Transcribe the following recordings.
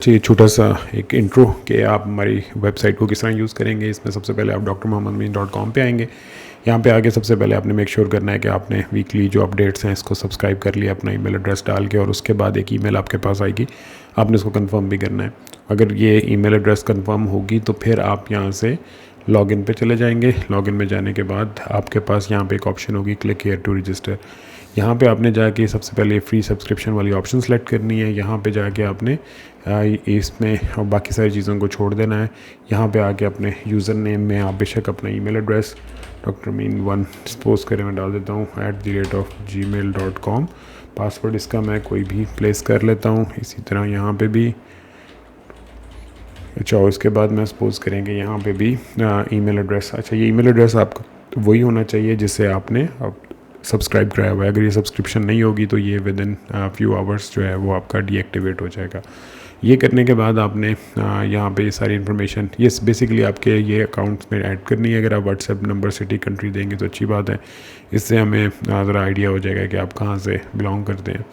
जी, छोटा-सा एक इंट्रो कि आप हमारी वेबसाइट को किस तरह यूज़ करेंगे। इसमें सबसे पहले आप drmohammadmein.com पे आएँगे। यहाँ पे आके सबसे पहले आपने मेक श्योर करना है कि आपने वीकली जो अपडेट्स हैं इसको सब्सक्राइब कर लिया अपना ईमेल एड्रेस डाल के, और उसके बाद एक ईमेल आपके पास आएगी, आपने उसको कंफर्म भी करना है। अगर ये ईमेल एड्रेस कंफर्म होगी तो फिर आप यहाँ से लॉगिन पे चले जाएंगे। लॉगिन में जाने के बाद आपके पास यहाँ पे एक ऑप्शन होगी क्लिक हियर टू रजिस्टर। यहाँ पे आपने जाके सबसे पहले फ्री सब्सक्रिप्शन वाली ऑप्शन सेलेक्ट करनी है। यहाँ पे जाके आपने इसमें और बाकी सारी चीज़ों को छोड़ देना है। यहाँ पे आके अपने यूज़र नेम में आप बेशक अपना ईमेल एड्रेस drmein1 सपोज करें मैं डाल देता हूँ @gmail.com। पासवर्ड इसका मैं कोई भी प्लेस कर लेता हूँ। इसी तरह यहाँ पे भी अच्छा, और इसके बाद मैं सपोज करेंगे यहाँ पे भी ईमेल एड्रेस। अच्छा, ये ईमेल एड्रेस आपका वही होना चाहिए जिससे आपने सब्सक्राइब कराया हुआ है। अगर ये सब्सक्रिप्शन नहीं होगी तो ये विद इन फ्यू आवर्स जो है वो आपका डीएक्टिवेट हो जाएगा। ये करने के बाद आपने यहाँ पे ये सारी इन्फॉर्मेशन ये बेसिकली आपके ये अकाउंट्स में ऐड करनी है। अगर आप व्हाट्सएप नंबर, सिटी, कंट्री देंगे तो अच्छी बात है। इससे हमें ज़रा आइडिया हो जाएगा कि आप कहाँ से बिलोंग करते हैं।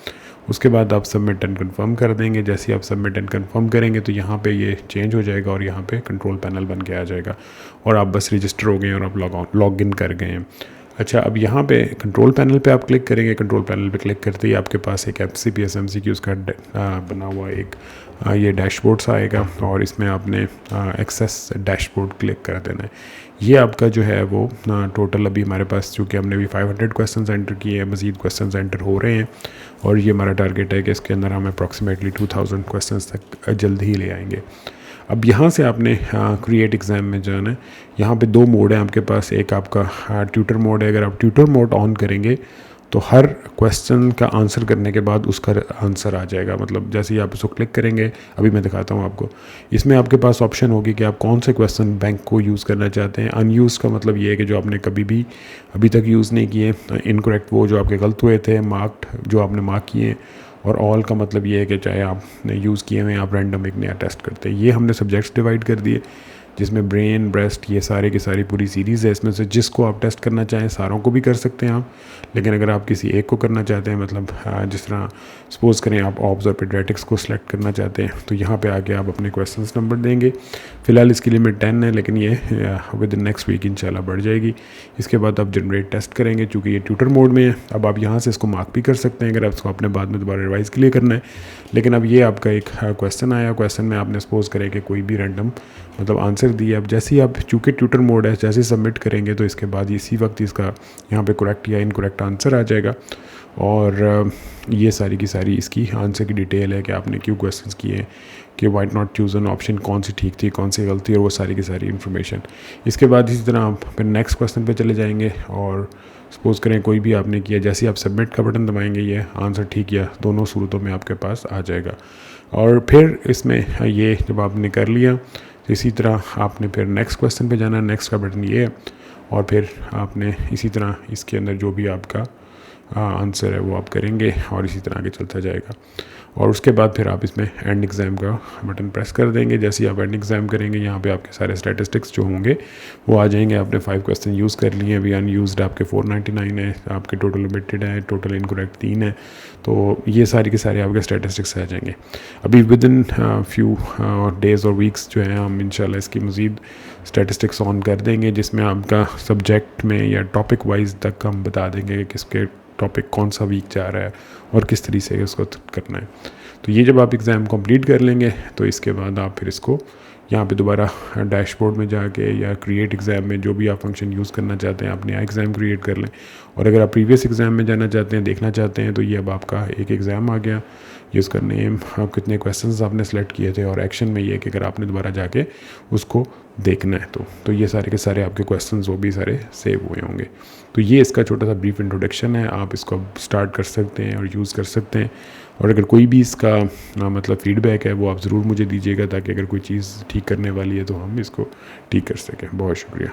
उसके बाद आप सबमिट एंड कंफर्म कर देंगे। जैसे ही आप सबमिट एंड कंफर्म करेंगे तो यहाँ पे ये चेंज हो जाएगा और यहाँ पे कंट्रोल पैनल बन के आ जाएगा और आप बस रजिस्टर हो गए और आप लॉग इन कर गए हैं। अच्छा, अब यहाँ पे कंट्रोल पैनल पे आप क्लिक करेंगे। कंट्रोल पैनल पे क्लिक करते ही आपके पास एक FCPS MCQs का बना हुआ एक ये डैशबोर्ड सा आएगा और इसमें आपने एक्सेस डैशबोर्ड क्लिक कर देना है। ये आपका जो है वो टोटल अभी हमारे पास चूँकि हमने भी 500 क्वेश्चन एंटर किए हैं, मज़ीद क्वेश्चन एंटर हो रहे हैं और ये हमारा टारगेट है कि इसके अंदर हम अप्रॉक्सीमेटली 2000 क्वेश्चन तक जल्द ही ले आएंगे। अब यहाँ से आपने क्रिएट एग्ज़ाम में जाना है। यहाँ पे दो मोड है आपके पास। एक आपका ट्यूटर मोड है। अगर आप ट्यूटर मोड ऑन करेंगे तो हर क्वेश्चन का आंसर करने के बाद उसका आंसर आ जाएगा। मतलब जैसे ही आप इसको क्लिक करेंगे, अभी मैं दिखाता हूँ आपको, इसमें आपके पास ऑप्शन होगी कि आप कौन से क्वेश्चन बैंक को यूज़ करना चाहते हैं। अनयूज़ का मतलब ये है कि जो आपने कभी भी अभी तक यूज़ नहीं किए। इनकरेक्ट वो जो आपके गलत हुए थे। मार्क्ड जो आपने मार्क किए। और ऑल का मतलब ये है कि चाहे आपने यूज़ किए हुए आप रैंडम एक नया टेस्ट करते हैं। ये हमने सब्जेक्ट्स डिवाइड कर दिए जिसमें ब्रेन, ब्रेस्ट, ये सारे की सारी पूरी सीरीज़ है। इसमें से जिसको आप टेस्ट करना चाहें सारों को भी कर सकते हैं आप, लेकिन अगर आप किसी एक को करना चाहते हैं, मतलब जिस तरह सपोज़ करें आप ऑब्स और पेडियाट्रिक्स को सिलेक्ट करना चाहते हैं तो यहाँ पे आके आप अपने क्वेश्चंस नंबर देंगे। फ़िलहाल इसकी लिमिट 10 है, लेकिन ये विद इन नेक्स्ट वीक इंशाल्लाह बढ़ जाएगी। इसके बाद आप जनरेट टेस्ट करेंगे। चूँकि ये ट्यूटर मोड में है, अब आप यहाँ से इसको मार्क भी कर सकते हैं अगर आप इसको अपने बाद में दोबारा रिवाइज़ के लिए करना है। लेकिन अब ये आपका एक क्वेश्चन आया, क्वेश्चन में आपने सपोज़ करें कि कोई भी रैंडम मतलब आंसर दिया। अब जैसे ही आप चूँकि ट्यूटर मोड है, जैसे सबमिट करेंगे तो इसके बाद इसी वक्त इसका यहाँ पे करेक्ट या इनकरेक्ट आंसर आ जाएगा और ये सारी की सारी इसकी आंसर की डिटेल है कि आपने क्यों क्वेश्चंस किए, कि वाइट नॉट चूज़न ऑप्शन कौन सी ठीक थी, कौन सी गलती, और वो सारी की सारी इन्फॉर्मेशन। इसके बाद इसी तरह आप फिर नेक्स्ट क्वेश्चन पे चले जाएंगे और सपोज़ करें कोई भी आपने किया, जैसे ही आप सबमिट का बटन दबाएंगे ये आंसर ठीक या दोनों सूरतों में आपके पास आ जाएगा। और फिर इसमें ये जब आपने कर लिया तो इसी तरह आपने फिर नेक्स्ट क्वेश्चन पे जाना है। नेक्स्ट का बटन ये है और फिर आपने इसी तरह इसके अंदर जो भी आपका आंसर है वो आप करेंगे और इसी तरह आगे चलता जाएगा। और उसके बाद फिर आप इसमें एंड एग्ज़ाम का बटन प्रेस कर देंगे। जैसे ही आप एंड एग्ज़ाम करेंगे यहाँ पे आपके सारे स्टैटिस्टिक्स जो होंगे वो आ जाएंगे। आपने 5 क्वेश्चन यूज़ कर लिए, अभी अनयूज्ड आपके 499 है, आपके टोटल लिमिटेड है, टोटल इनकरेक्ट 3 है। तो ये सारे के सारे आपके स्टैटिस्टिक्स आ जाएंगे। अभी विद इन फ्यू डेज़ और वीक्स जो है हम इंशाल्लाह इसकी मज़ीद स्टैटिस्टिक्स ऑन कर देंगे, जिसमें आपका सब्जेक्ट में या टॉपिक वाइज तक हम बता देंगे कि किसके टॉपिक कौन सा वीक जा रहा है और किस तरीके से उसको करना है। तो ये जब आप एग्ज़ाम कंप्लीट कर लेंगे तो इसके बाद आप फिर इसको यहाँ पे दोबारा डैशबोर्ड में जाके या क्रिएट एग्ज़ाम में जो भी आप फंक्शन यूज़ करना चाहते हैं आप नया एग्ज़ाम क्रिएट कर लें। और अगर आप प्रीवियस एग्ज़ाम में जाना चाहते हैं, देखना चाहते हैं, तो ये अब आपका एक एग्ज़ाम आ गया। ये उसका नेम, आप कितने क्वेश्चंस आपने सेलेक्ट किए थे, और एक्शन में ये है कि अगर आपने दोबारा जाके उसको देखना है तो ये सारे के सारे आपके क्वेश्चंस वो भी सारे सेव हुए होंगे। तो ये इसका छोटा सा ब्रीफ इंट्रोडक्शन है। आप इसको स्टार्ट कर सकते हैं और यूज़ कर सकते हैं। और अगर कोई भी इसका मतलब फ़ीडबैक है वो आप ज़रूर मुझे दीजिएगा, ताकि अगर कोई चीज़ ठीक करने वाली है तो हम इसको ठीक कर सकें। बहुत शुक्रिया।